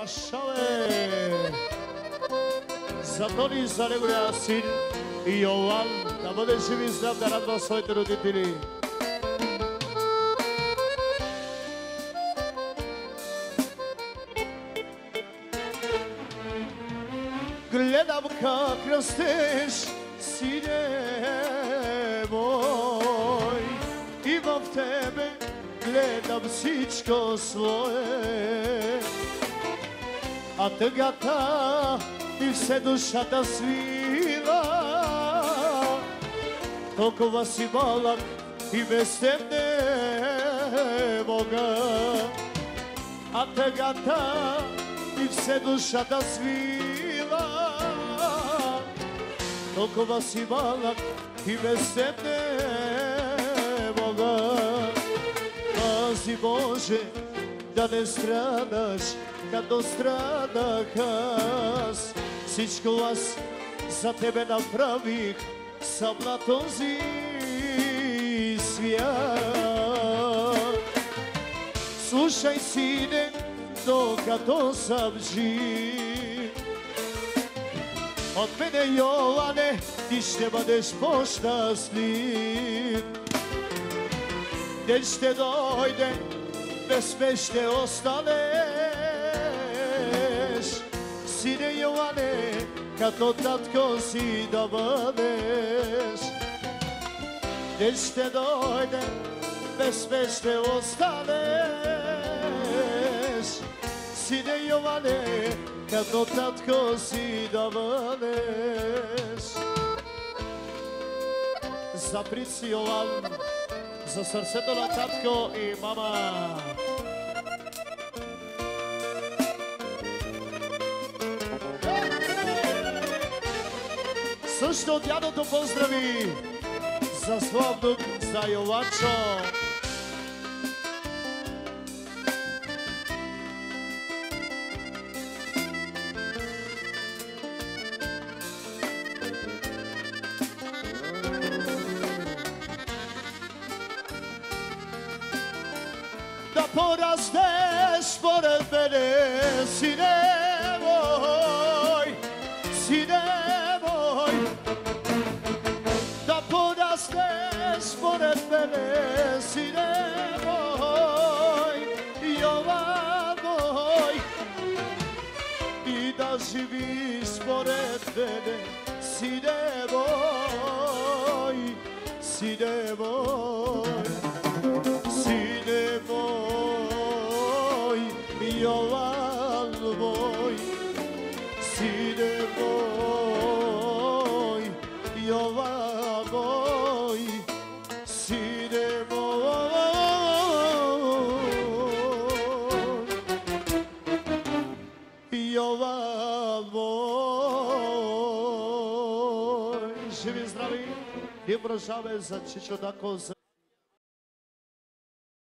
Warszawy. За Тони, за неговия син Йован, да бъде жив и здрав, да радва своите родители. Гледам как растеш, сине мой, и в тебе гледам всичко свое. А тъгата и все душата свила, толкова си малък и без теб не мога. А тъгата и все душата свила, толкова си малък и без теб не мога. Пази Боже да не страдаш, като страдах аз. Всичко аз за тебе направих, съм на този свят. Слушай, сине, докато съм жив, от мене, Йоване, ти ще бъдеш по-щастлив. Ден ще дойде, без мен ще останеш, сине Йоване, като татко си да бъдеш. Ден ще дойде, без мен ще останеш, сине Йоване, като татко си да бъдеш. За принц Йован, за сърцето на татко и мама. Също дядото поздрави за своя внук, за Йованчо. Да порастеш според мене, сине мой, сине мой. Да порастеш според мене, сине мой, Йован мой. И да живиш според мене, сине мой, сине мой. Сине мой, Йован мой, сине мой, Йован мой, сине мой, Йован мой. Живи, здрави и продължаваме за Чичо Дако.